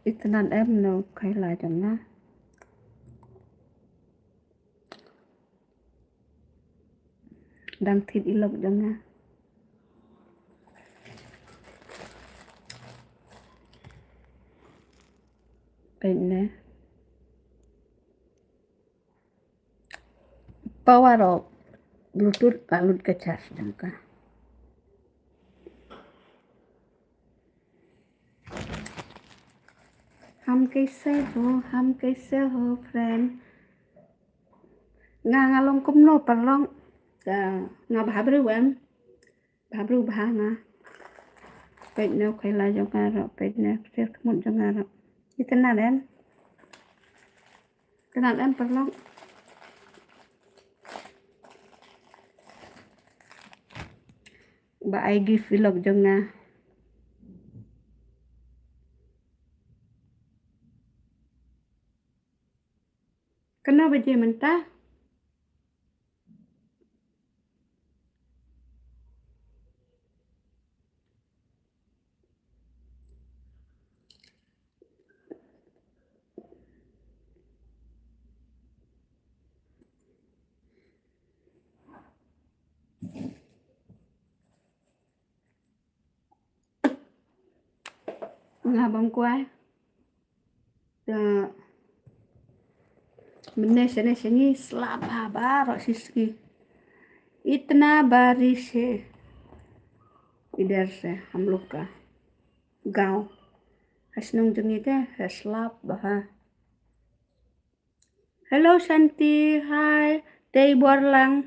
internet em nó hay là chẳng á đang thịt ilok chẳng á bệnh nè power of bluetooth balut ke charge chẳng cả हम कैसे हो friend nga nga long kum no parlong nga bhabru bha nga pet no khai la jong nga ro pet ne ser mun jong nga ro itenan en parlong ba ai gi vlog jong nga kenapa je mentah nga bông quay मैंने सने slaba baro siski इतना बारिश है इधर से हम लोग का गांव हसनों जंगी के हसलाब बहा हेलो शांति हाय tei borlang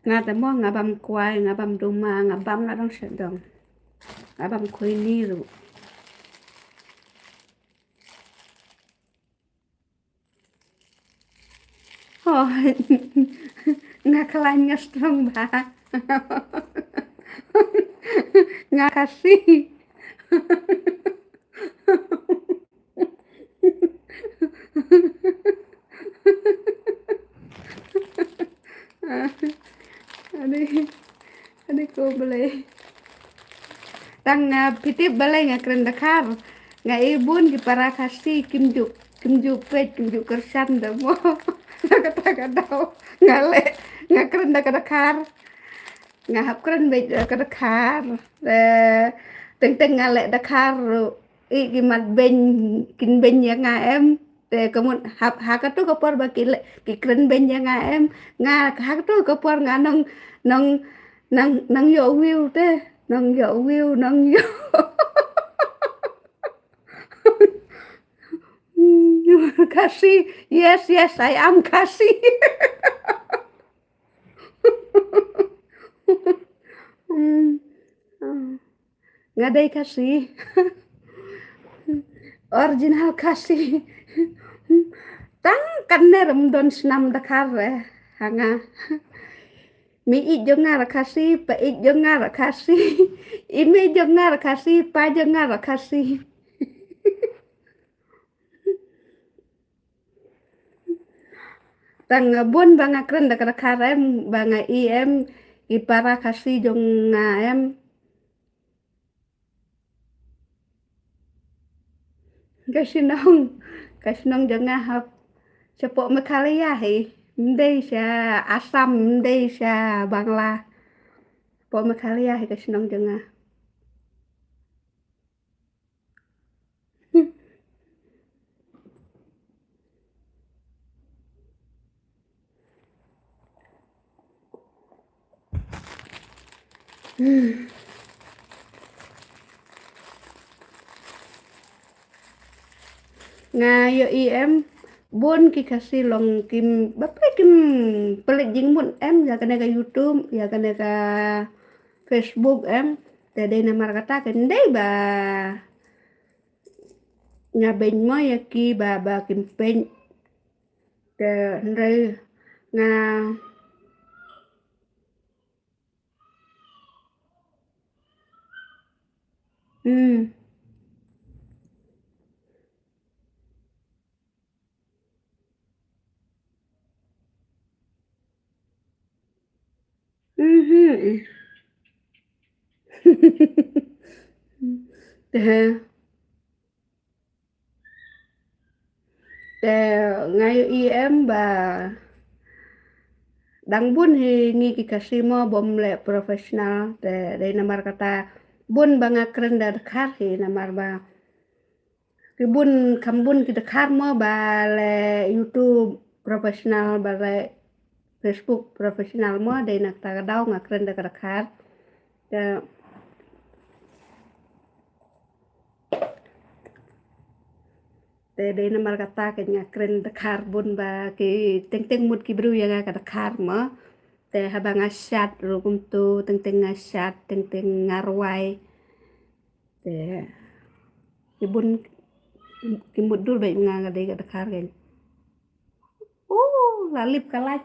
nga tamo nga bam kwai nga bam duma nga bam na dong sedong nga bam koi niru oh nga kelain nga strong ba nga kasih adik ko boleh tang pitip balai nga keren dakar nga ibun di para kasih kimjuk kersan damo kata daw ngale nga keren dakar nga hap keren bej dakar teng ngale dakar i gimat ben kin ben ya nga em te kemun hap hakatu kopor bakile ki keren ben ya nga em nga hakatu kopor nga nang yo view te nang yo kasih yes I am kasih ngadai kasih original kasih tang kanne remdon senam dakar hanga mi i jongar kasih pa i jongar kasih imi jongar kasih pa jongar kasih tang bon banga keren dakar em banga em ipara kasih jonga em kasinong jonga hap sepok mekalia he ndai sa asam ndai sa bangla po mekalia he kasinong jonga nga yo em bon ki kasih long kim bapak kim pelit jing mun em ya kana ka YouTube ya kana ka Facebook em tade na markata kan dai ba nhà bình mới ya ki bà kim pin để rồi nga ừ ừ để ngay em bà dang bun hi ngi ki kasimo bom le profesional de namar kata bun banga keren dar khar hi namar ba ki bun kam bun ki dekhar mo ba le YouTube profesional ba le Facebook profesional mo de nak ta daw nga keren da khar de de namar kata ke nga keren da khar bun ba ki teng teng mut ki bru ya ga da khar mo te habang asyat rukum tu teng teng asyat teng teng ngarwai te ibun kimut dul bai nga ga de ga dakar gen lalip kalaj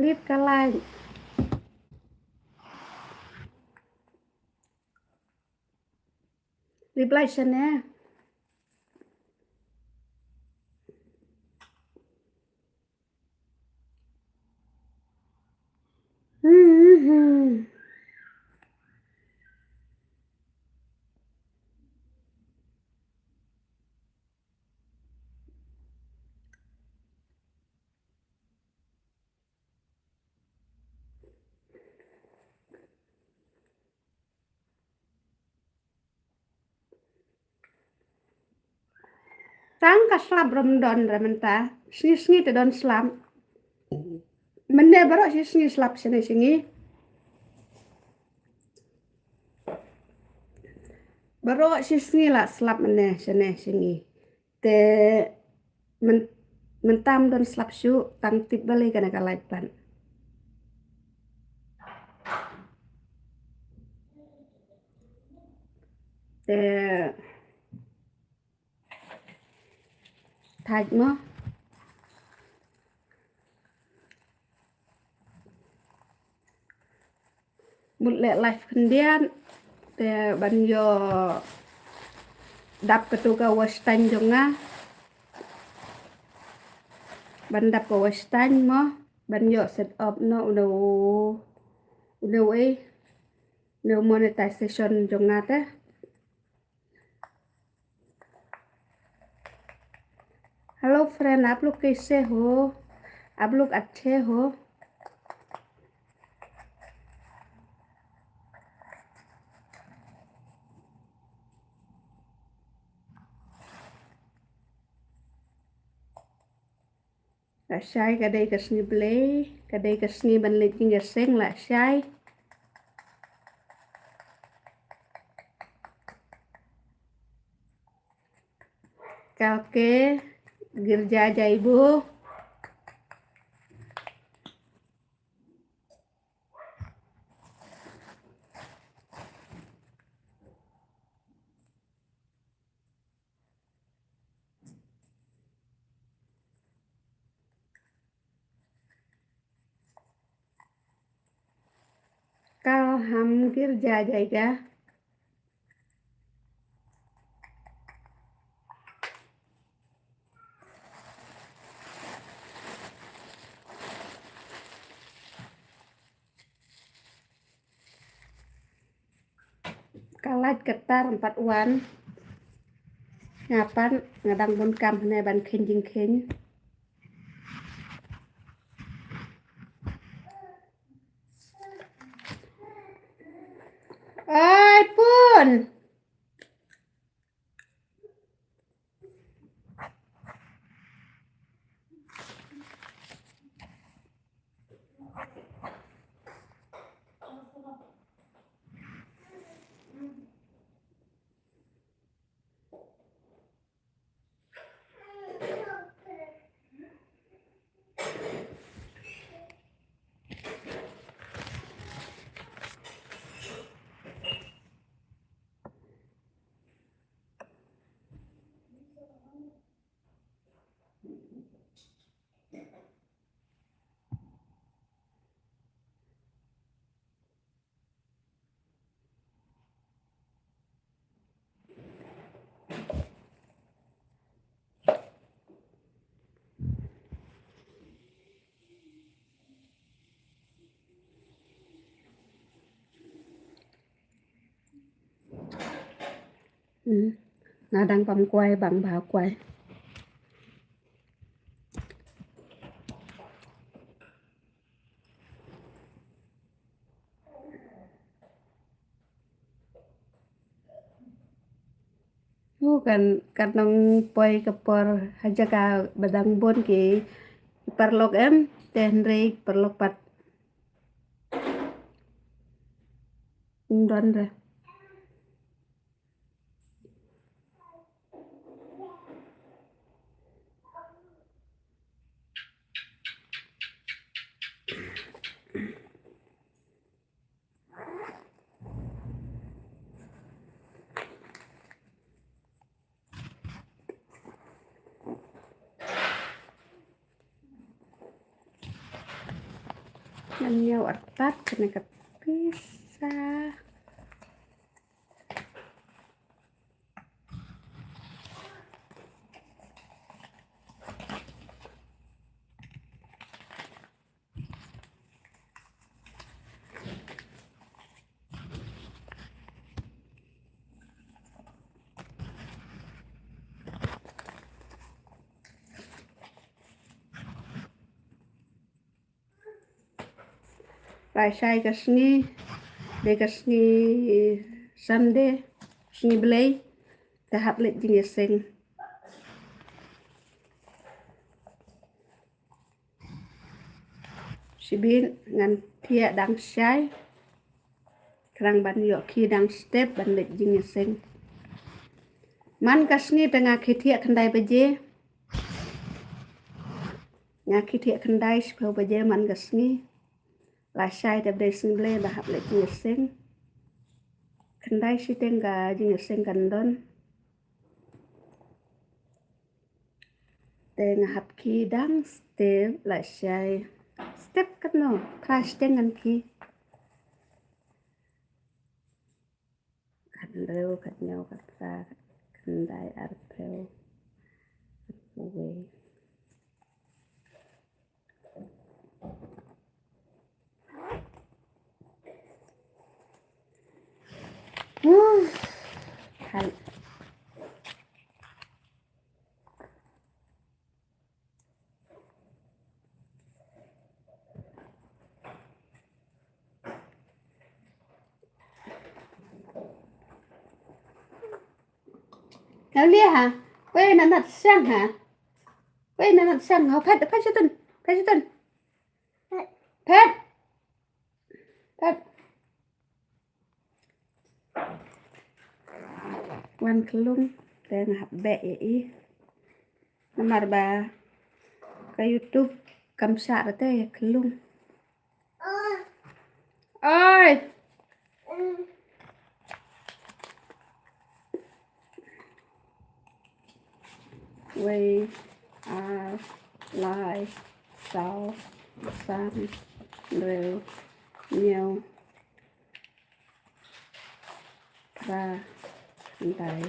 lip kalaj lip lai sana tang ka slap Ramadan ramenta sngi sngi te don slam menne baro si sngi slap sene singi baro si sngi la slap menne sene singi te men mentam don slap shu tang tip balik kana kalaj pan te thaj mo mut le life kendian te ban yo dap ketuka wastan jonga ban dap ka wastan mo ban yo set up no no monetization jonga te hello friend आप लोग कैसे हो आप लोग अच्छे हो là sai cái đây cái sni play cái đây cái sni ban lên kinh sen là sai kalke girja aja ibu kal ham girja aja kalat ketar 4 wan ngapan ngadang bon kam ne ban khen jing khen ơi pun Ngadang pam kuai bang bah kuai. Kan kanong poi kapor haja ka badang bon ki perlok em ten rei perlok pat don re. Nyaw artat kena kepisah. Rasai kasni de kasni sande sni belai tahap let jingeseng. Sibin ngan thia dang sai kerang ban yo ki dang step ban let jingeseng. Man kasni tengah khithia khandai baje nga khithia khandai spau baje man kasni lasai de bresing ble bahap let jingeseng. Khandai si tengga jingeseng kandon tengah hap ki dang step lasai step katno crash tengan ki kadreu katnyau katra kandai arpeu we hal Kau lihat ha, kau nak sang ha, kau nak sang ha, pet situn, pet, wan kelung, tengah hap be i, namar ba, ke YouTube kamsa rete ya kelung, oi. We are live sau san rêu nhau pra đài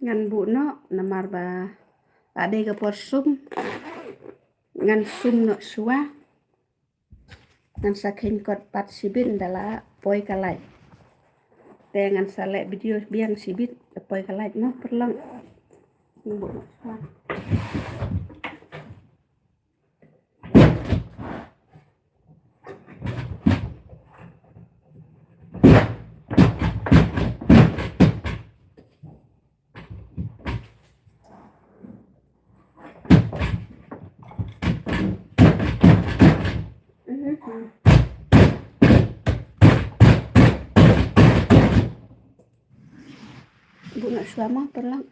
ngan bu no namar ba ade ka porsum ngan sum no suwa ngan saking kot pat sibit dala poi kalai dengan salek video biang sibit poi kalai no perlang bu no suwa bu no suwa mah perlang